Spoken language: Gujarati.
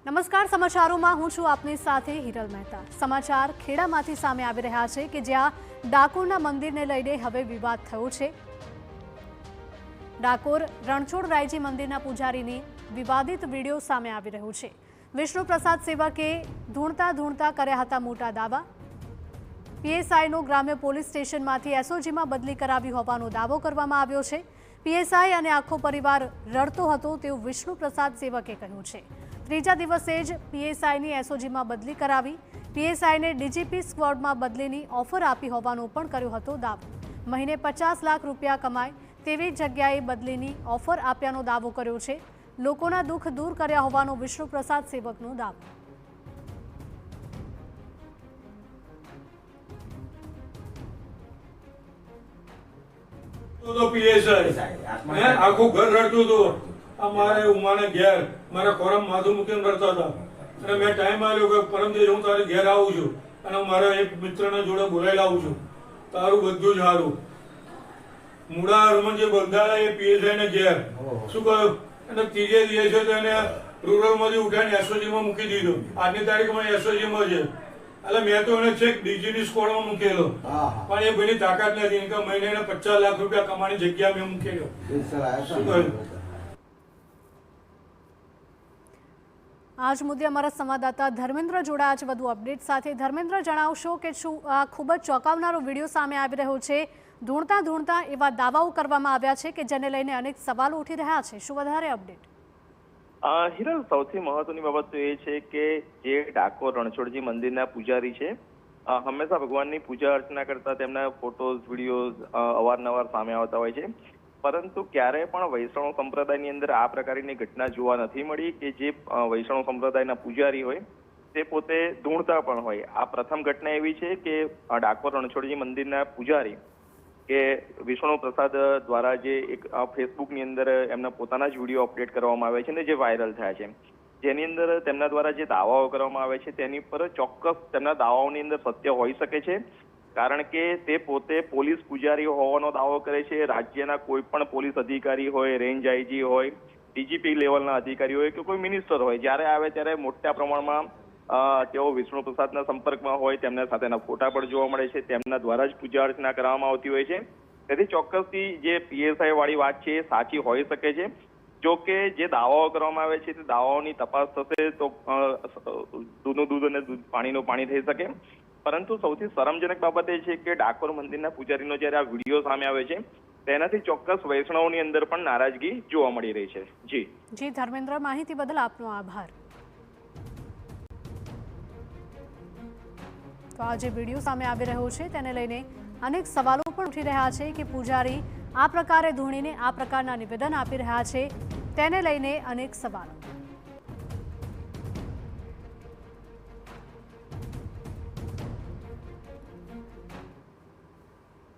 નમસ્કાર, સમાચારોમાં હું છું આપની સાથે હિરલ મહેતા। સમાચાર ખેડામાંથી સામે આવી રહ્યા છે કે જ્યાં ડાકોરના મંદિરને લઈને હવે વિવાદ થયો છે। ડાકોર રણછોડરાયજી મંદિરના પૂજારીની વિવાદિત વિડીયો સામે આવી રહ્યો છે। વિષ્ણુ પ્રસાદ સેવકે ધૂણતા ધૂણતા કર્યા હતા મોટા દાવા। પીએસઆઈનો ગ્રામ્ય પોલીસ સ્ટેશનમાંથી એસઓજીમાં બદલી કરાવી હોવાનો દાવો કરવામાં આવ્યો છે। પીએસઆઈ અને આખો પરિવાર રડતો હતો તેવું વિષ્ણુ પ્રસાદ સેવકે કહ્યું છે। ત્રીજા દિવસે જ પીએસઆઈની એસઓજીમાં બદલી કરાવી। પીએસઆઈને ડીજીપી સ્ક્વોડમાં બદલીની ઓફર આપી હોવાનો પણ કર્યો હતો દાવો। મહિને 50 લાખ રૂપિયા કમાય તેવી જગ્યાએ બદલીની ઓફર આપ્યાનો દાવો કર્યો છે। લોકોના દુઃખ દૂર કર્યા હોવાનો વિષ્ણુ પ્રસાદ સેવકનો દાવો। तो पीएसआई आखू घर रड़तुं હતું। અમારે ઉમાને ઘેર મારા કોરમ માથું મૂકીને રડતા હતા અને મેં ટાઈમ આવ્યો કે પરમ દિવસે હું તારે ઘેર આવું છું અને મારા એક મિત્રના જોડે બોલાવી લાવું છું, તારું બધું જ સારું। મૂળા હરમન જે બંધાયા એ પીએસઆઈ ને ઘેર શું કહ્યું અને ત્રીજે દિવસે તો એને રૂરલમાંથી ઉઠાઈને એસઓજીમાં મૂકી દીધો। આજની તારીખમાં એસઓજીમાં છે એટલે મેં તો એને છેક ડીજીની સ્કોડમાં મૂકેલો પણ એ ભાઈની તાકાત નથી કે મહિને 50 લાખ રૂપિયા કમાવાની જગ્યા મેં મૂકેલો। શું કહ્યું? આજ મુદ્દે અમારા સંવાદદાતા ધર્મેન્દ્ર જોડાયા છે વધુ અપડેટ સાથે। ધર્મેન્દ્ર, જણાવશો કે શું આ ખૂબ જ ચોંકાવનારો વિડીયો સામે આવી રહ્યો છે। ધૂણતા ધૂણતા એવા દાવાઓ કરવામાં આવ્યા છે કે જેને લઈને અનેક સવાલો ઉઠી રહ્યા છે। શું વધારે અપડેટ? હિરલ, સૌથી મહત્વની બાબત તો એ છે કે જે ડાકોર રણછોડજી મંદિરના પૂજારી છે, હંમેશા ભગવાનની પૂજા અર્ચના કરતા તેમના ફોટોઝ વિડીયોઝ અવારનવાર સામે આવતા હોય છે, પરંતુ ક્યારેય પણ વૈષ્ણવ સંપ્રદાયની અંદર આ પ્રકારની ઘટના જોવા નથી મળી કે જે વૈષ્ણવ સંપ્રદાયના પૂજારી હોય તે પોતે ધૂણતા પણ હોય। આ પ્રથમ ઘટના એવી છે કે ડાકોર રણછોડજી મંદિરના પૂજારી કે વિષ્ણુ પ્રસાદ દ્વારા જે એક ફેસબુકની અંદર એમના પોતાના જ વિડીયો અપડેટ કરવામાં આવે છે ને જે વાયરલ થયા છે, જેની અંદર તેમના દ્વારા જે દાવાઓ કરવામાં આવે છે તેની પર ચોક્કસ તેમના દાવાઓની અંદર સત્ય હોઈ શકે છે, કારણ કે તે પોતે પોલીસ પૂજારી હોવાનો દાવો કરે છે। રાજ્યના કોઈ પણ પોલીસ અધિકારી હોય, રેન્જ આઈજી હોય, ડીજીપી લેવલના અધિકારી હોય કે કોઈ મિનિસ્ટર હોય, જ્યારે આવે ત્યારે મોટા પ્રમાણમાં તેઓ વિષ્ણુ પ્રસાદના સંપર્કમાં હોય, તેમના સાથેના ફોટા પણ જોવા મળે છે, તેમના દ્વારા જ પૂજા અર્ચના કરવામાં આવતી હોય છે। તેથી ચોક્કસથી જે પીએસઆઈ વાળી વાત છે એ સાચી હોઈ શકે છે। જો કે જે દાવાઓ કરવામાં આવે છે તે દાવાઓની તપાસ થશે તો દૂધનું દૂધ અને પાણીનું પાણી થઈ શકે, પરંતુ સૌથી શરમજનક બાબત એ છે કે ડાકોર મંદિરના પૂજારીનો જ્યારે આ વિડીયો સામે આવે છે તેનાથી ચોક્કસ વૈષ્ણવની અંદર પણ નારાજગી જોવા મળી રહી છે। જી ધર્મેન્દ્ર, માહિતી બદલ આપનો આભાર। તો આ જે વિડીયો સામે આવી રહ્યો છે તેને લઈને અનેક સવાલો પણ ઉઠી રહ્યા છે કે પૂજારી આ પ્રકારે ધૂણીને આ પ્રકારના નિવેદન આપી રહ્યા છે, તેને લઈને અનેક સવાલો।